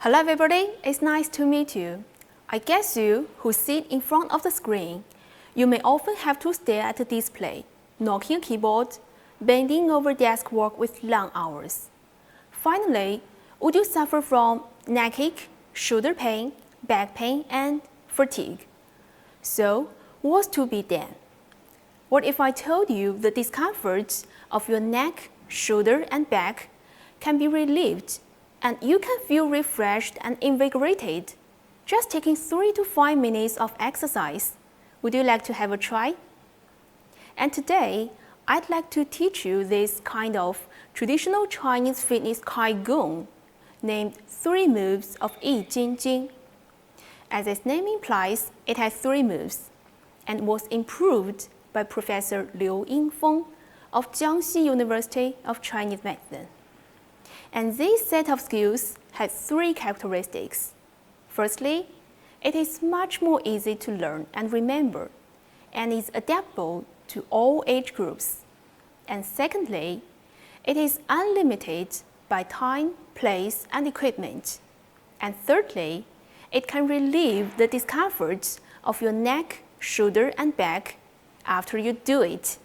Hello everybody, it's nice to meet you. I guess you who sit in front of the screen, you may often have to stare at the display, knocking a keyboard, bending over desk work with long hours. Finally, would you suffer from neck ache, shoulder pain, back pain, and fatigue? So, what's to be done? What if I told you the discomforts of your neck, shoulder, and back can be relieved and you can feel refreshed and invigorated just taking 3 to 5 minutes of exercise? Would you like to have a try? And today, I'd like to teach you this kind of traditional Chinese fitness Qigong named 3 moves of Jing. As its name implies, it has 3 moves and was improved by Professor Liu Yingfeng of Jiangxi University of Chinese Medicine. And this set of skills has 3 characteristics. Firstly, it is much more easy to learn and remember, and is adaptable to all age groups. And secondly, it is unlimited by time, place, and equipment. And thirdly, it can relieve the discomforts of your neck, shoulder, and back after you do it.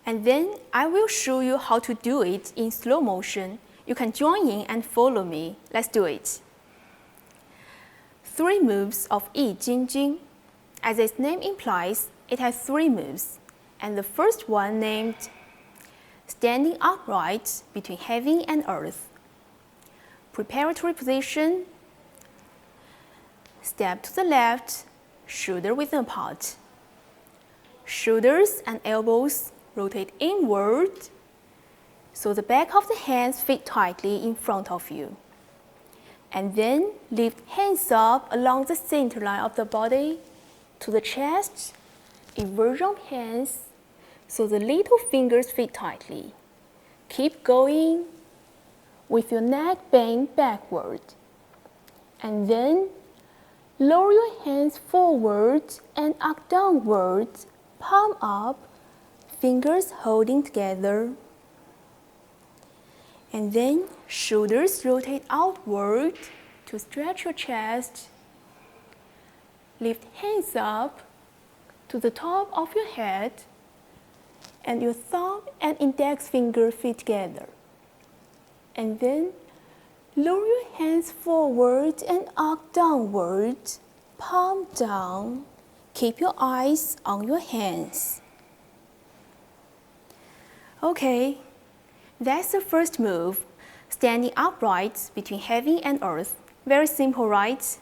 And then I will show you how to do it in slow motion. You can join in and follow me. Let's do it. 3 moves of Jing. As its name implies, it has 3 moves, and the first one named standing upright between heaven and earth. Preparatory position, step to the left, shoulder width apart. Shoulders and elbows rotate inward, so the back of the hands fit tightly in front of you. And then lift hands up along the center line of the body to the chest, inversion of hands, so the little fingers fit tightly. Keep going with your neck bent backward. And then lower your hands forward and arc downward, palm up, fingers holding together. And then shoulders rotate outward to stretch your chest. Lift hands up to the top of your head, and your thumb and index finger fit together. And then lower your hands forward and arc downward, palm down. Keep your eyes on your hands. Okay, that's the first move, standing upright between heaven and earth. Very simple, right?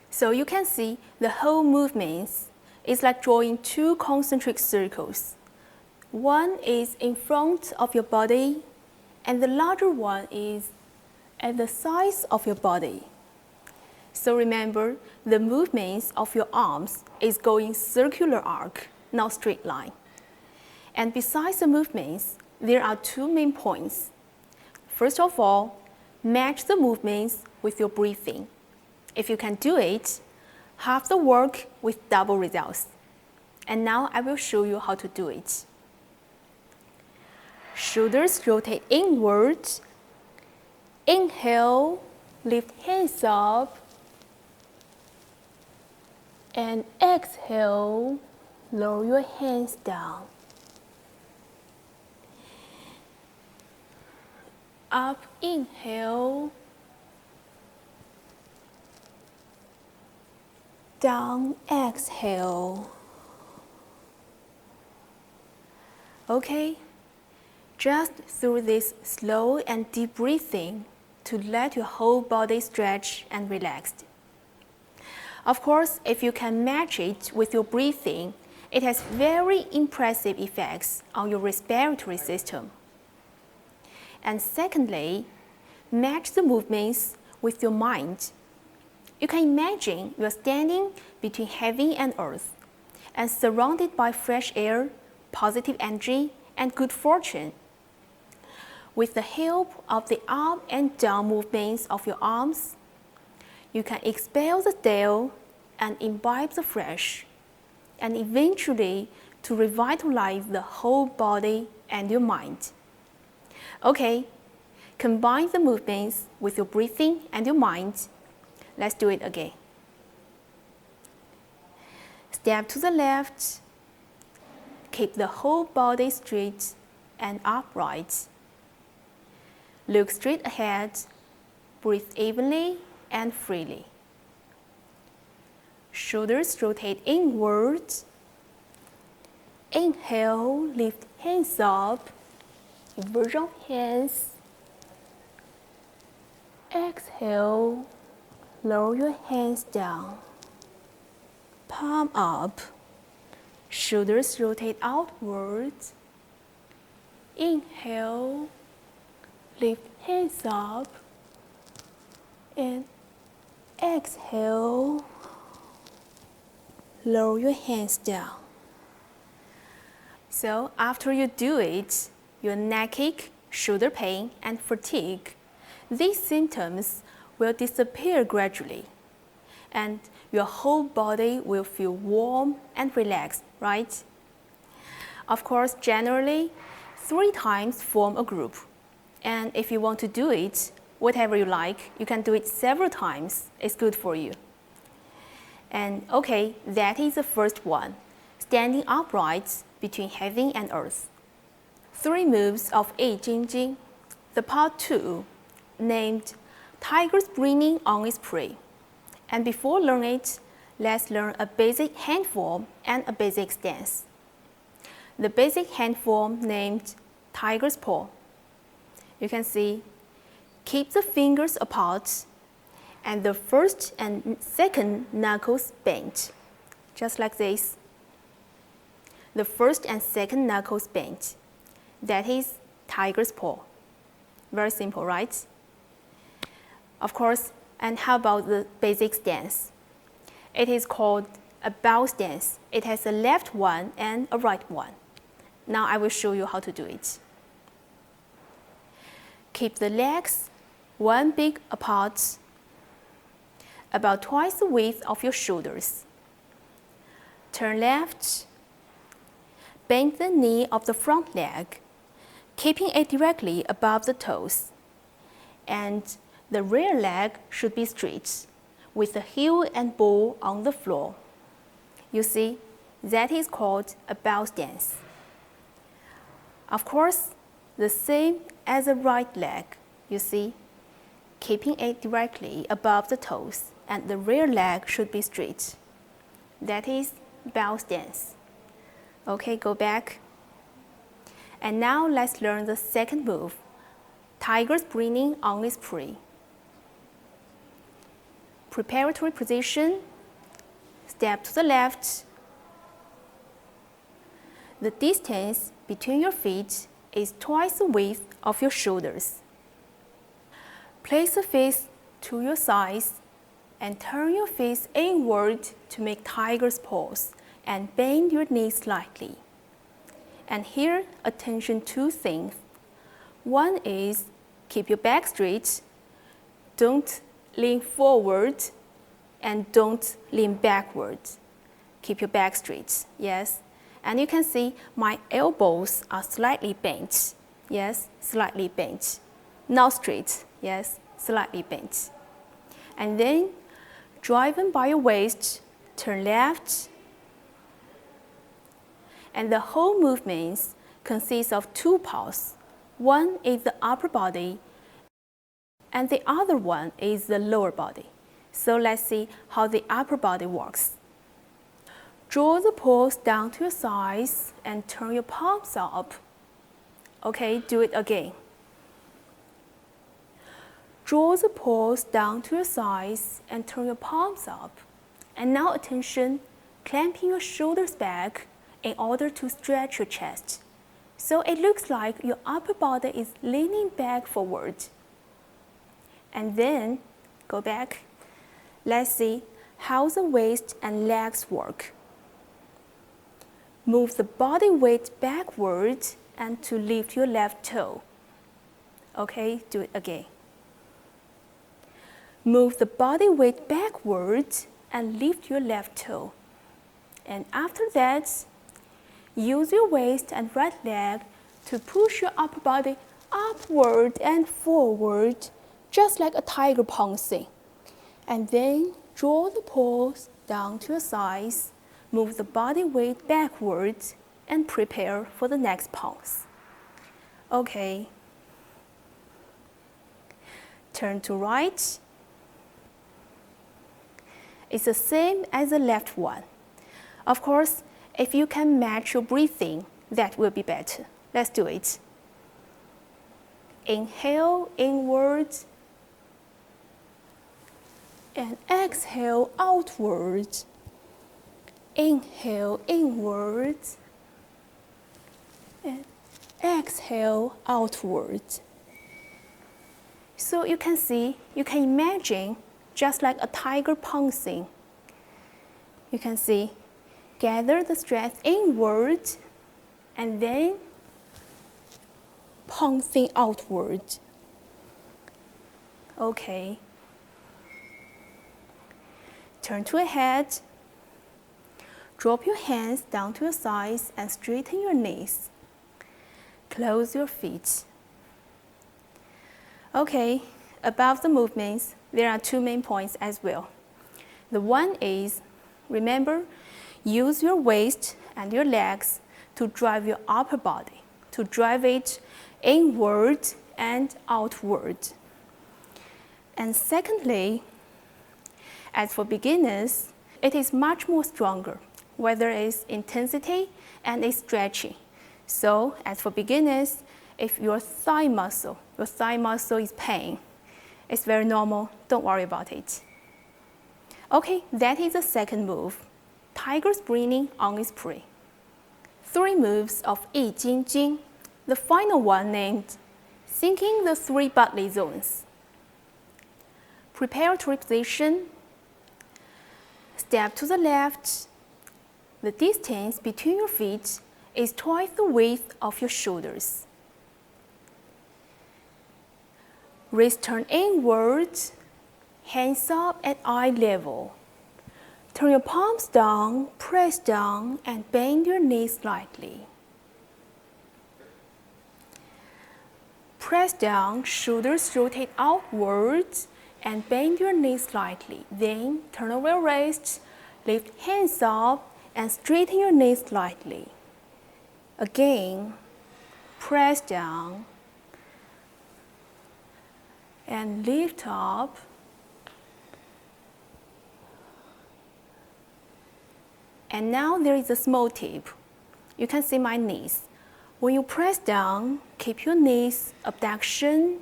So you can see the whole movement is like drawing 2 concentric circles. One is in front of your body, and the larger one is at the sides of your body. So remember, the movements of your arms is going circular arc, not straight line. And besides the movements, there are 2 main points. First of all, match the movements with your breathing. If you can do it, half the work with double results. And now I will show you how to do it. Shoulders rotate inward. Inhale, lift hands up. And exhale, lower your hands down. Up, inhale. Down, exhale. Okay, just through this slow and deep breathing to let your whole body stretch and relax. Of course, if you can match it with your breathing, it has very impressive effects on your respiratory system. And secondly, match the movements with your mind. You can imagine you are standing between heaven and earth and surrounded by fresh air, positive energy, and good fortune. With the help of the up and down movements of your arms, you can expel the stale and imbibe the fresh, and eventually to revitalize the whole body and your mind. Okay, combine the movements with your breathing and your mind. Let's do it again. Step to the left. Keep the whole body straight and upright. Look straight ahead. Breathe evenly and freely. Shoulders rotate inward. Inhale, lift hands up. Inversion of hands. Exhale, lower your hands down. Palm up. Shoulders rotate outward. Inhale, lift hands up. And exhale, lower your hands down. So after you do it, your neck ache, shoulder pain, and fatigue, these symptoms will disappear gradually, and your whole body will feel warm and relaxed, right? Of course, generally, 3 times form a group. And if you want to do it, whatever you like, you can do it several times. It's good for you. And okay, that is the first one, standing upright between heaven and earth. 3 moves of Jing. The part 2, named Tiger Springing on its Prey. And before learning it, let's learn a basic hand form and a basic stance. The basic hand form named tiger's paw. You can see, keep the fingers apart and the first and second knuckles bent, just like this. The first and second knuckles bent. That is tiger's paw. Very simple, right? Of course, and how about the basic stance? It is called a bow stance. It has a left one and a right one. Now I will show you how to do it. Keep the legs one big apart, about twice the width of your shoulders. Turn left. Bend the knee of the front leg, keeping it directly above the toes. And the rear leg should be straight, with the heel and ball on the floor. You see, that is called a bow stance. Of course, the same as the right leg, you see, keeping it directly above the toes, and the rear leg should be straight. That is bow stance. Okay, go back. And now let's learn the second move, tiger springing on its prey. Preparatory position, step to the left. The distance between your feet is twice the width of your shoulders. Place the face to your sides and turn your face inward to make tiger's pose and bend your knees slightly. And here, attention to things. One is keep your back straight, don't lean forward, and don't lean backward. Keep your back straight, yes. And you can see my elbows are slightly bent, yes, slightly bent. Not straight, yes, slightly bent. And then, driven by your waist, turn left. And the whole movement consists of two parts. One is the upper body, and the other one is the lower body. So let's see how the upper body works. Draw the paws down to your sides and turn your palms up. Okay, do it again. Draw the paws down to your sides and turn your palms up. And now attention, clamping your shoulders back in order to stretch your chest. So it looks like your upper body is leaning back forward. And then, go back. Let's see how the waist and legs work. Move the body weight backward and to lift your left toe. Okay, do it again. Move the body weight backward and lift your left toe. And after that, use your waist and right leg to push your upper body upward and forward, just like a tiger pouncing. And then draw the paws down to your sides, move the body weight backwards, and prepare for the next pounce. Okay. Turn to right. It's the same as the left one. Of course, if you can match your breathing, that will be better. Let's do it. Inhale inwards and exhale outwards. Inhale inwards and exhale outwards. So you can see, you can imagine just like a tiger pouncing. You can see, gather the strength inward and then pouncing outward. Okay. Turn to your head. Drop your hands down to your sides and straighten your knees. Close your feet. Okay, above the movements, there are two main points as well. The one is, remember, use your waist and your legs to drive your upper body, to drive it inward and outward. And secondly, As for beginners, it is much more stronger, whether it's intensity and it's stretching. So as for beginners, if your thigh muscle is pain, it's very normal, don't worry about it. Okay, that is the second move, tiger springing on its prey. 3 moves of Jing. The final one named sinking the 3 bodily zones. Preparatory position, step to the left. The distance between your feet is twice the width of your shoulders. Wrist turn inwards, hands up at eye level. Turn your palms down, press down, and bend your knees slightly. Press down, shoulders rotate outwards, and bend your knees slightly. Then turn over your wrists, lift hands up, and straighten your knees slightly. Again, press down, and lift up. And now there is a small tip. You can see my knees. When you press down, keep your knees abduction.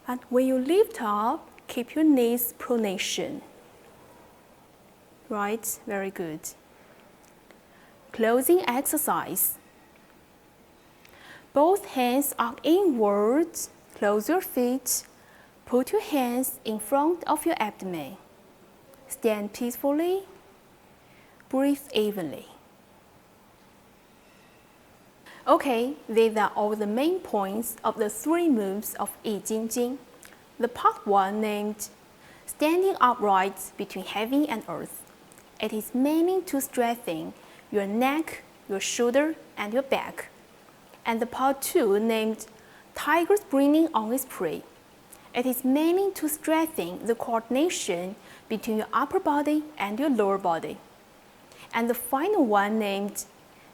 And when you lift up, keep your knees pronation. Right? Very good. Closing exercise. Both hands are inwards. Close your feet. Put your hands in front of your abdomen. Stand peacefully. Breathe evenly. Okay, these are all the main points of the 3 moves of Jing. The part 1 named standing upright between heaven and earth. It is mainly to strengthen your neck, your shoulder, and your back. And the part 2 named tiger springing on its prey. It is mainly to strengthen the coordination between your upper body and your lower body. And the final one named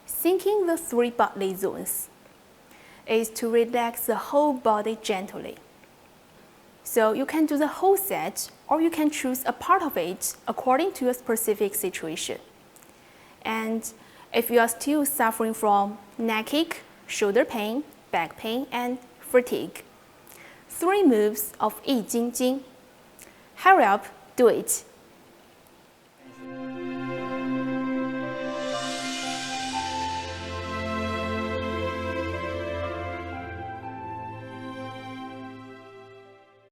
sinking the 3 bodily zones is to relax the whole body gently. So you can do the whole set, or you can choose a part of it according to your specific situation. And if you are still suffering from neck ache, shoulder pain, back pain, and fatigue, 3 moves of Jing. Hurry up, do it.